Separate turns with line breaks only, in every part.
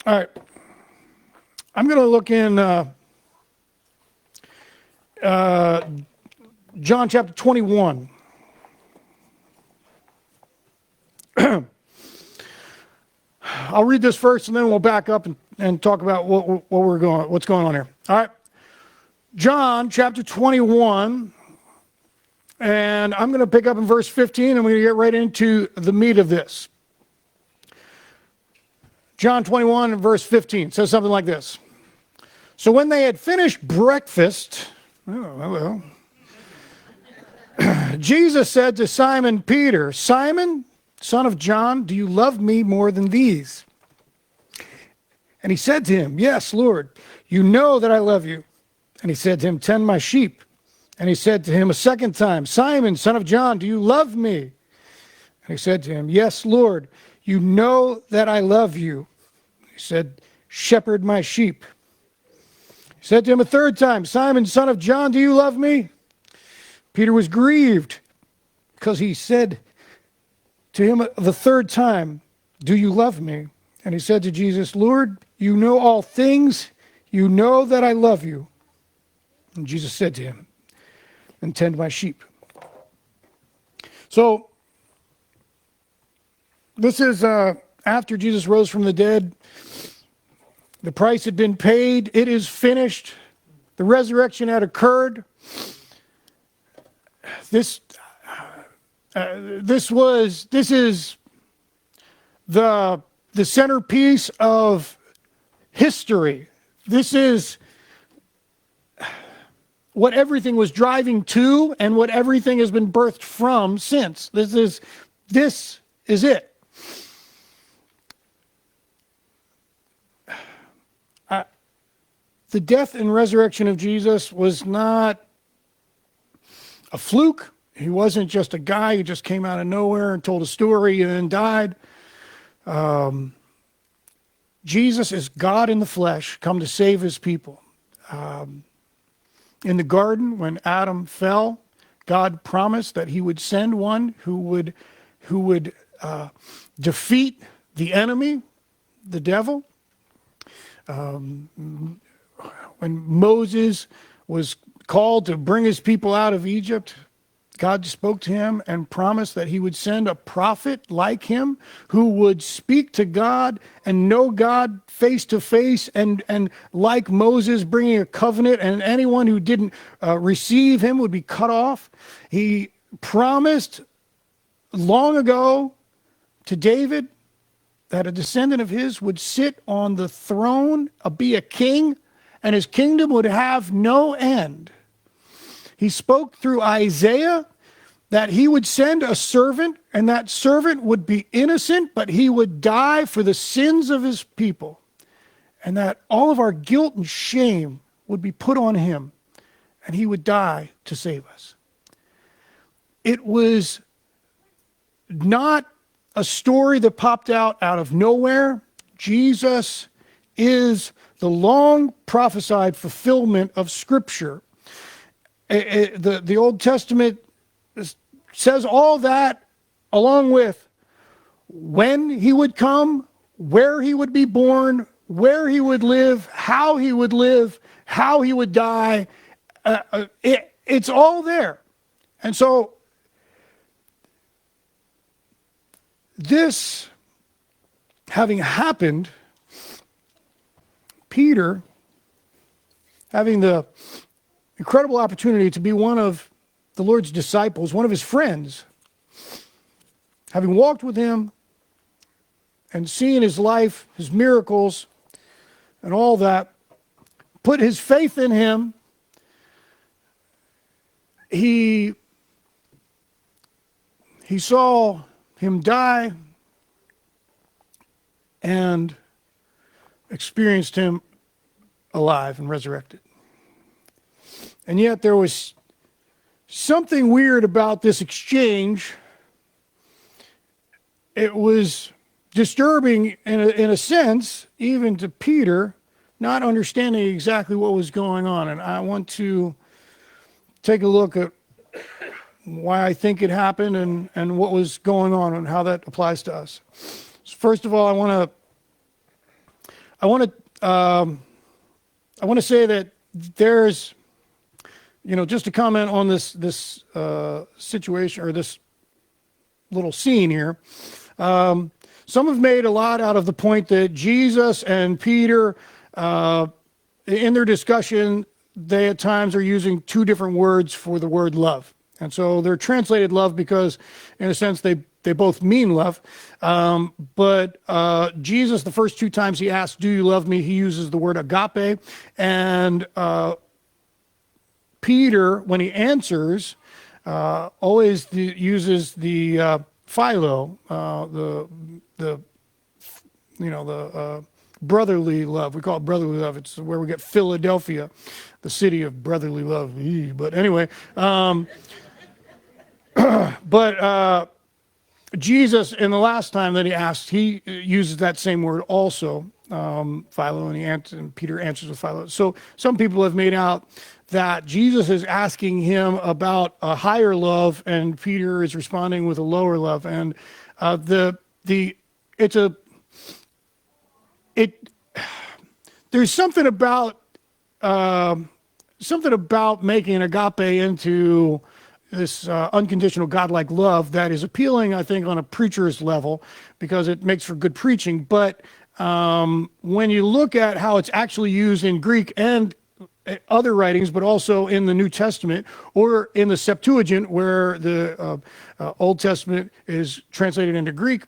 All right. I'm going to look in John chapter 21. I'll read this first, and then we'll back up and talk about what's going on here. All right. John chapter 21, and I'm going to pick up in verse 15, and we're going to get right into the meat of this. John 21 and verse 15 says something like this. So when they had finished breakfast, Jesus said to Simon Peter, Simon, son of John, do you love me more than these? And he said to him, yes, Lord, you know that I love you. And he said to him, tend my sheep. And he said to him a second time, Simon, son of John, do you love me? And he said to him, yes, Lord, you know that I love you. He said, shepherd my sheep. He said to him a third time, Simon, son of John, do you love me? Peter was grieved because he said to him the third time, do you love me? And he said to Jesus, Lord, you know all things. You know that I love you. And Jesus said to him, and tend my sheep. So this is after Jesus rose from the dead. The price had been paid. It is finished. The resurrection had occurred. This is the centerpiece of history. This is what everything was driving to and what everything has been birthed from since. This is it. The death and resurrection of Jesus was not a fluke. He wasn't just a guy who just came out of nowhere and told a story and then died. Jesus is God in the flesh, come to save his people. In the garden, when Adam fell, God promised that he would send one who would defeat the enemy, the devil. When Moses was called to bring his people out of Egypt, God spoke to him and promised that he would send a prophet like him who would speak to God and know God face to face, and like Moses bringing a covenant, and anyone who didn't receive him would be cut off. He promised long ago to David that a descendant of his would sit on the throne, be a king, and his kingdom would have no end. He spoke through Isaiah that he would send a servant, and that servant would be innocent, but he would die for the sins of his people, and that all of our guilt and shame would be put on him, and he would die to save us. It was not a story that popped out of nowhere. Jesus is the long prophesied fulfillment of Scripture. The Old Testament says all that, along with when he would come, where he would be born, where he would live, how he would die. It's all there. And so this having happened, Peter, having the incredible opportunity to be one of the Lord's disciples, one of his friends, having walked with him and seen his life, his miracles, and all that, put his faith in him. He saw him die and experienced him alive and resurrected. And yet there was something weird about this exchange. It was disturbing in a sense, even to Peter, not understanding exactly what was going on. And I want to take a look at why I think it happened and what was going on and how that applies to us. So first of all, I want I want to say that there's, just to comment on this situation or this little scene here. Some have made a lot out of the point that Jesus and Peter, in their discussion, they at times are using two different words for the word love. And so they're translated love because, in a sense, they both mean love. But Jesus, the first two times he asks, do you love me? He uses the word agape. And Peter, when he answers, always uses the philo, the brotherly love. We call it brotherly love. It's where we get Philadelphia, the city of brotherly love. But anyway, Jesus, in the last time that he asked, he uses that same word also, philo, and Peter answers with philo. So some people have made out that Jesus is asking him about a higher love, and Peter is responding with a lower love. And there's something about making agape into this unconditional godlike love that is appealing, I think, on a preacher's level because it makes for good preaching. But when you look at how it's actually used in Greek and other writings, but also in the New Testament or in the Septuagint, where the Old Testament is translated into Greek,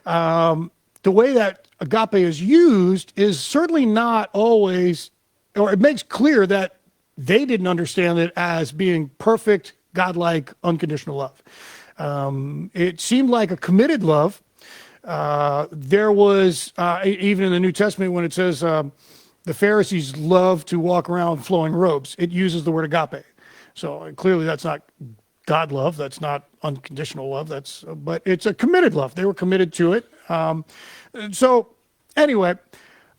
the way that agape is used is certainly not always, or it makes clear that they didn't understand it as being perfect, godlike, unconditional love. It seemed like a committed love. There was, even in the New Testament, when it says the Pharisees love to walk around in flowing robes, it uses the word agape. So clearly that's not God love. That's not unconditional love. But it's a committed love. They were committed to it. So anyway,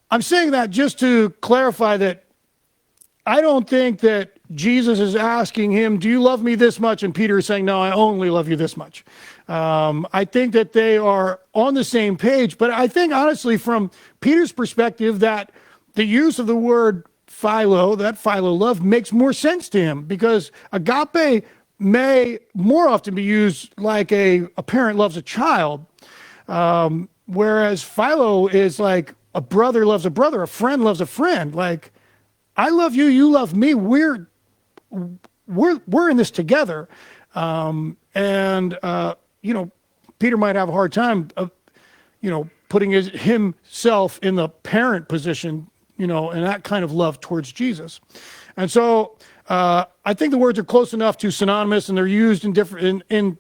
I'm saying that just to clarify that I don't think that Jesus is asking him, do you love me this much? And Peter is saying, no, I only love you this much. I think that they are on the same page, but I think honestly from Peter's perspective that the use of the word philo, that philo love, makes more sense to him because agape may more often be used like a parent loves a child, whereas philo is like a brother loves a brother, a friend loves a friend. Like, I love you, you love me. We're in this together, Peter might have a hard time of, putting himself in the parent position, and that kind of love towards Jesus. And so I think the words are close enough to synonymous, and they're used in different in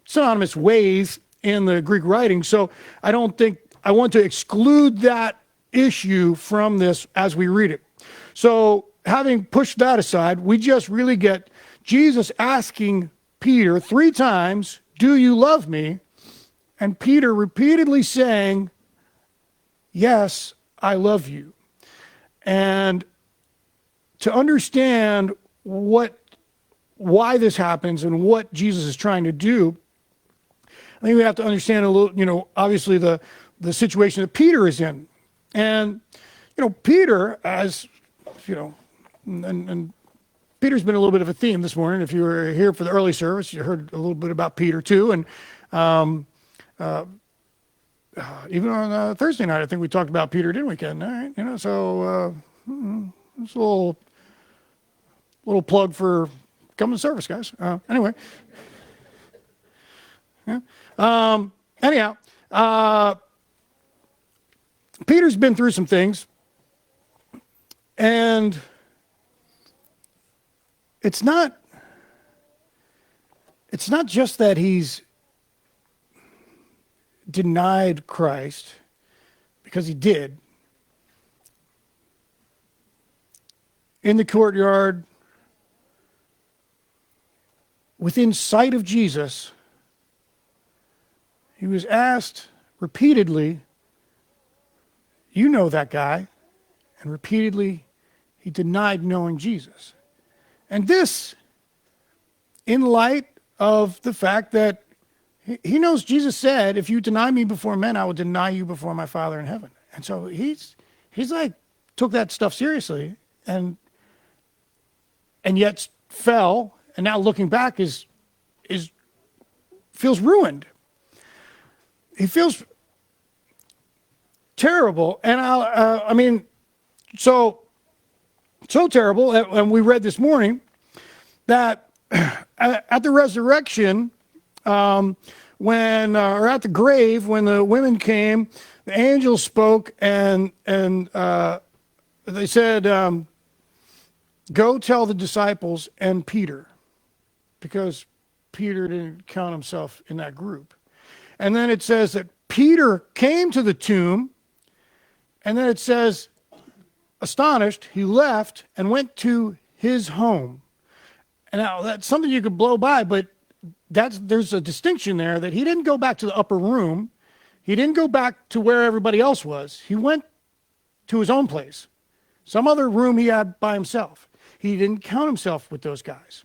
synonymous ways in the Greek writing. So I don't think I want to exclude that issue from this as we read it. So having pushed that aside, we just really get Jesus asking Peter 3 times, do you love me? And Peter repeatedly saying, yes, I love you. And to understand why this happens and what Jesus is trying to do, I think we have to understand a little, obviously the situation that Peter is in. And, Peter, as, and Peter's been a little bit of a theme this morning. If you were here for the early service, you heard a little bit about Peter too. And even on Thursday night, I think we talked about Peter, didn't we, Ken? All right, so it's a little plug for coming to service, guys. Anyway. Yeah. Anyhow, Peter's been through some things, and it's not just that he's denied Christ, because he did. In the courtyard, within sight of Jesus, he was asked repeatedly, you know that guy, and repeatedly he denied knowing Jesus. And this, in light of the fact that he knows Jesus said, if you deny me before men, I will deny you before my Father in heaven. And so he's He's like, took that stuff seriously and yet fell. And now looking back feels ruined. He feels terrible. And I mean, so terrible. And we read this morning that at the resurrection, or at the grave, when the women came, the angel spoke and they said, go tell the disciples and Peter, because Peter didn't count himself in that group. And then it says that Peter came to the tomb, and then it says, astonished, he left and went to his home. And now that's something you could blow by, but there's a distinction there that he didn't go back to the upper room. He didn't go back to where everybody else was. He went to his own place, some other room he had by himself. He didn't count himself with those guys.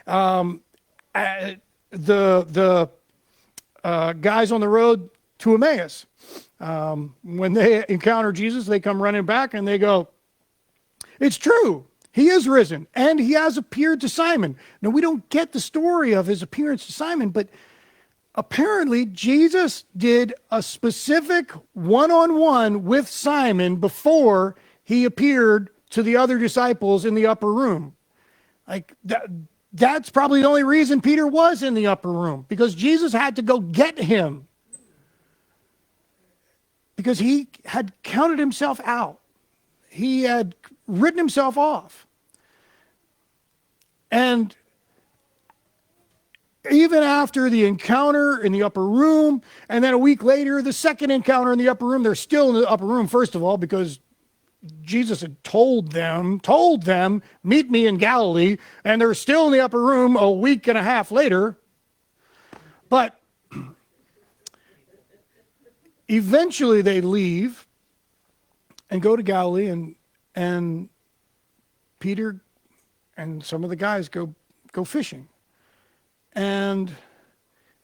The guys on the road to Emmaus, when they encounter Jesus, they come running back and they go, it's true. He is risen, and he has appeared to Simon. Now, we don't get the story of his appearance to Simon, but apparently Jesus did a specific one-on-one with Simon before he appeared to the other disciples in the upper room. Like that's probably the only reason Peter was in the upper room, because Jesus had to go get him, because he had counted himself out. He had written himself off. And even after the encounter in the upper room, and then a week later, the second encounter in the upper room, they're still in the upper room, first of all, because Jesus had told them, meet me in Galilee, and they're still in the upper room a week and a half later. But eventually they leave and go to Galilee, and Peter and some of the guys go fishing. And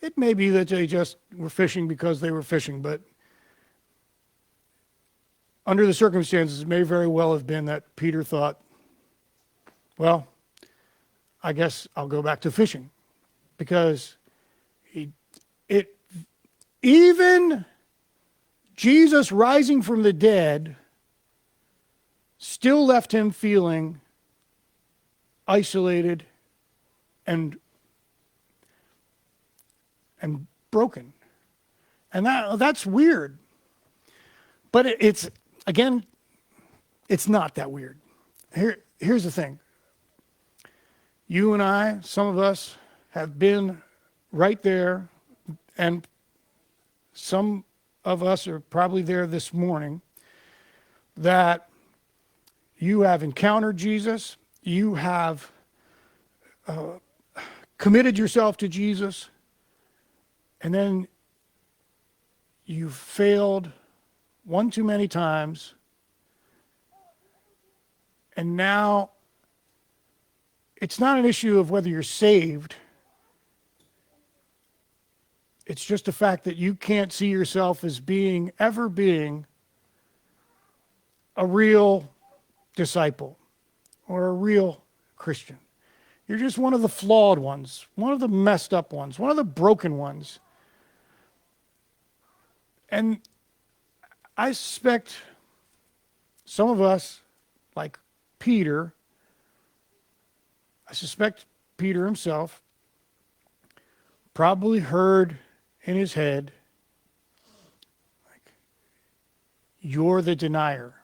it may be that they just were fishing because they were fishing, but under the circumstances, it may very well have been that Peter thought, well, I guess I'll go back to fishing, because even Jesus rising from the dead still left him feeling isolated and broken. And that's weird. But it's not that weird. Here's the thing. You and I, some of us, have been right there, and some of us are probably there this morning, that you have encountered Jesus, you have committed yourself to Jesus, and then you've failed one too many times, and now it's not an issue of whether you're saved. It's just a fact that you can't see yourself as ever being a real disciple or a real Christian. You're just one of the flawed ones, one of the messed up ones, one of the broken ones. And I suspect some of us, like Peter, I suspect Peter himself probably heard in his head, like, you're the denier.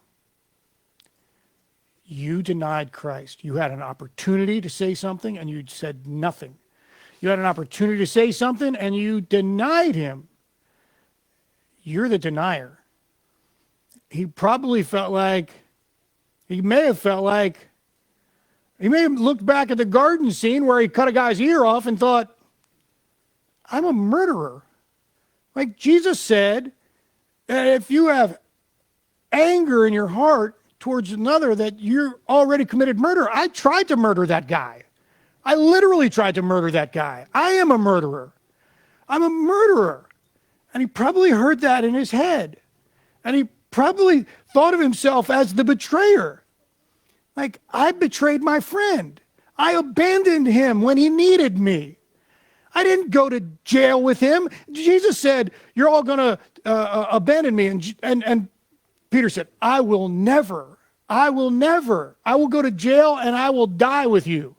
You denied Christ. You had an opportunity to say something and you said nothing. You had an opportunity to say something and you denied him. You're the denier. He probably felt like, he may have looked back at the garden scene where he cut a guy's ear off and thought, I'm a murderer. Like Jesus said, that if you have anger in your heart towards another, that you're already committed murder. I tried to murder that guy. I literally tried to murder that guy. I am a murderer. I'm a murderer. And he probably heard that in his head. And he probably thought of himself as the betrayer. Like, I betrayed my friend. I abandoned him when he needed me. I didn't go to jail with him. Jesus said, you're all going to abandon me. And Peter said, I will never. I will go to jail and I will die with you.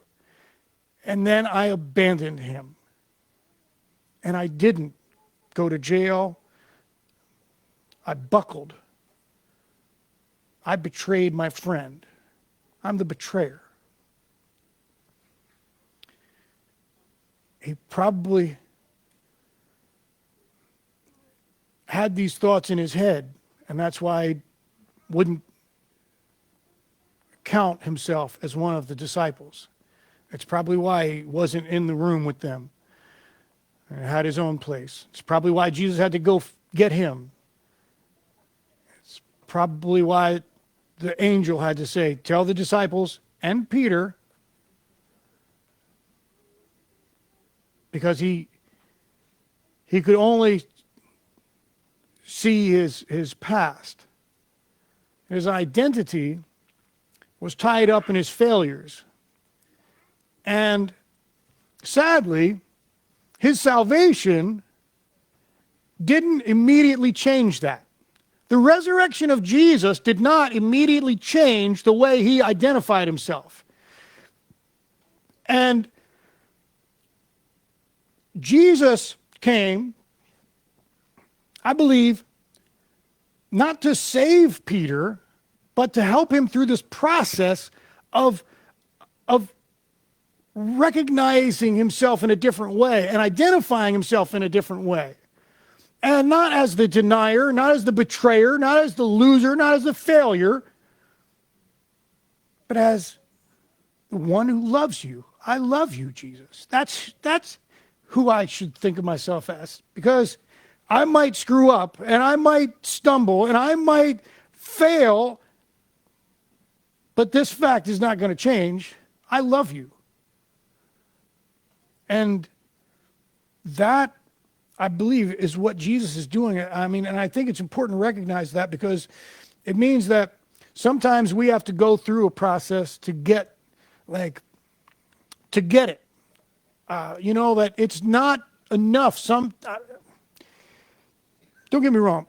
And then I abandoned him. And I didn't go to jail. I buckled. I betrayed my friend. I'm the betrayer. He probably had these thoughts in his head, and that's why he wouldn't count himself as one of the disciples. It's probably why he wasn't in the room with them and had his own place. It's probably why Jesus had to go get him. It's probably why the angel had to say, tell the disciples and Peter, because he could only see his past. His identity was tied up in his failures. And sadly, his salvation didn't immediately change that. The resurrection of Jesus did not immediately change the way he identified himself. And Jesus came, I believe, not to save Peter, but to help him through this process of recognizing himself in a different way and identifying himself in a different way. And not as the denier, not as the betrayer, not as the loser, not as the failure, but as the one who loves you. I love you, Jesus. That's who I should think of myself as, because I might screw up and I might stumble and I might fail, but this fact is not going to change. I love you. And that, I believe, is what Jesus is doing. I mean, and I think it's important to recognize that, because it means that sometimes we have to go through a process to get it. That it's not enough. Don't get me wrong.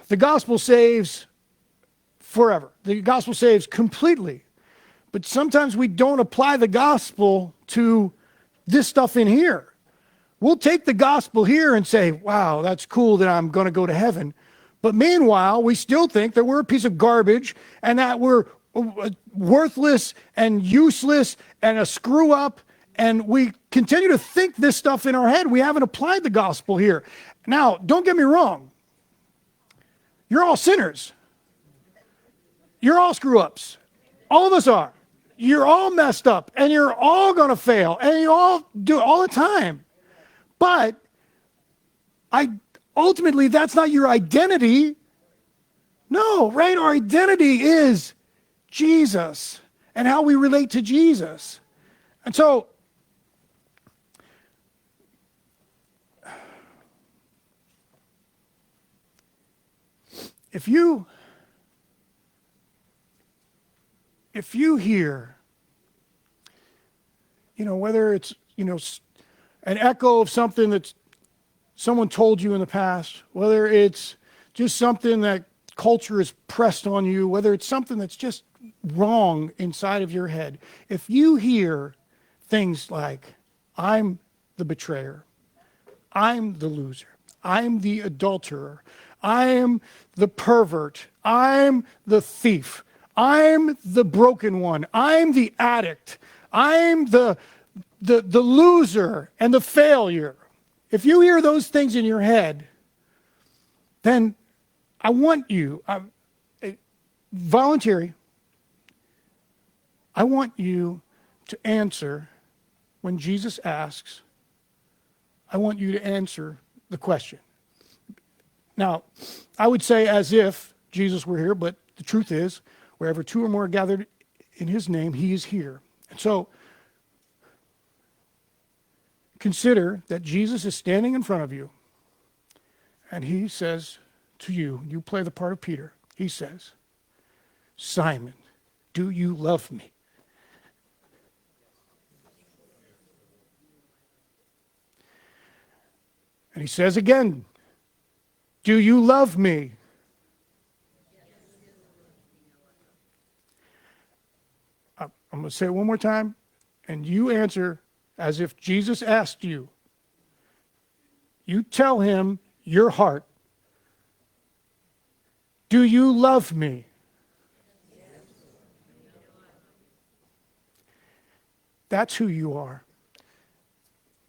The gospel saves forever. The gospel saves completely. But sometimes we don't apply the gospel to this stuff in here. We'll take the gospel here and say, wow, that's cool that I'm going to go to heaven. But meanwhile, we still think that we're a piece of garbage and that we're worthless and useless and a screw up. And we continue to think this stuff in our head. We haven't applied the gospel here. Now, don't get me wrong. You're all sinners. You're all screw ups. All of us are. You're all messed up and you're all going to fail and you all do it all the time. But ultimately, that's not your identity. No, right? Our identity is Jesus and how we relate to Jesus. And so, if you hear, whether it's, an echo of something that someone told you in the past, whether it's just something that culture has pressed on you, whether it's something that's just wrong inside of your head, if you hear things like, I'm the betrayer, I'm the loser, I'm the adulterer, I'm the pervert, I'm the thief, I'm the broken one, I'm the addict, I'm the loser and the failure. If you hear those things in your head, then I want you, voluntary, I want you to answer when Jesus asks, I want you to answer the question. Now, I would say as if Jesus were here, but the truth is, wherever two or more are gathered in his name, he is here. And so, consider that Jesus is standing in front of you, and he says to you. You play the part of Peter. He says, Simon, do you love me? And he says again, do you love me? I'm going to say it one more time, and you answer as if Jesus asked you. You tell him your heart. Do you love me? That's who you are.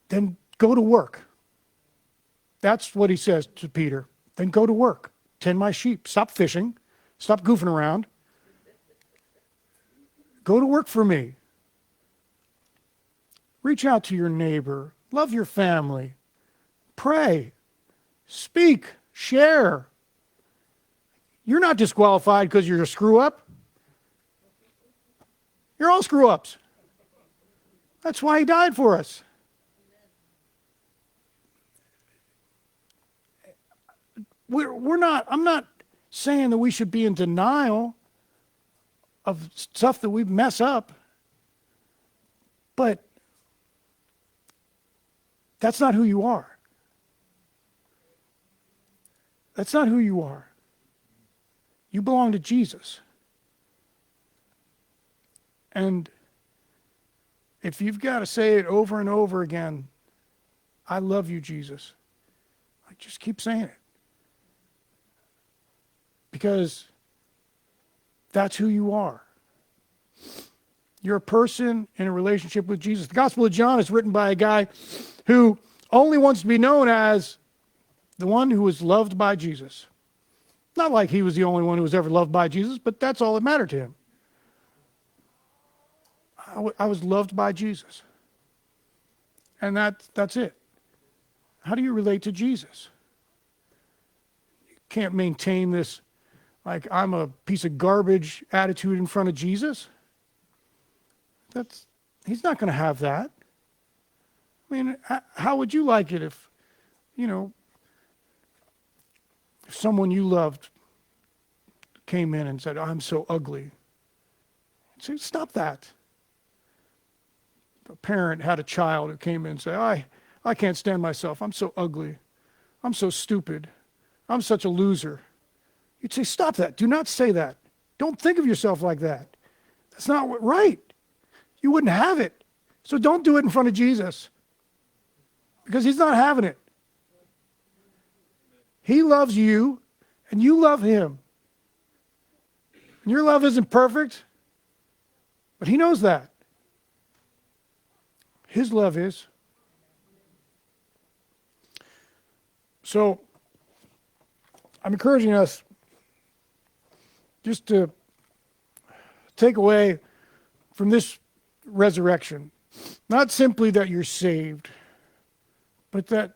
Then go to work. That's what he says to Peter. Then go to work. Tend my sheep. Stop fishing. Stop goofing around. Go to work for me. Reach out to your neighbor. Love your family. Pray. Speak. Share. You're not disqualified because you're a screw up. You're all screw ups. That's why he died for us. I'm not saying that we should be in denial of stuff that we mess up, but that's not who you are. That's not who you are. You belong to Jesus. And if you've got to say it over and over again, I love you, Jesus, just keep saying it. Because that's who you are. You're a person in a relationship with Jesus. The Gospel of John is written by a guy who only wants to be known as the one who was loved by Jesus. Not like he was the only one who was ever loved by Jesus, but that's all that mattered to him. I was loved by Jesus. And that's it. How do you relate to Jesus? You can't maintain this like I'm a piece of garbage attitude in front of Jesus. He's not going to have that. I mean, how would you like it if someone you loved came in and said, I'm so ugly? You'd say, stop that. If a parent had a child who came in and said, I can't stand myself. I'm so ugly. I'm so stupid. I'm such a loser. You'd say, stop that. Do not say that. Don't think of yourself like that. That's not right. You wouldn't have it. So don't do it in front of Jesus. Because he's not having it. He loves you, and you love him. And your love isn't perfect, but he knows that. His love is. So, I'm encouraging us just to take away from this resurrection, not simply that you're saved, but that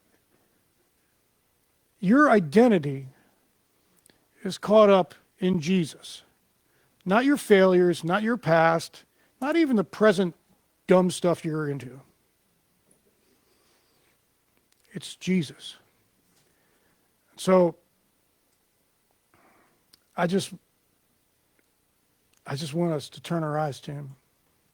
your identity is caught up in Jesus. Not your failures, not your past, not even the present dumb stuff you're into. It's Jesus. So, I just want us to turn our eyes to him.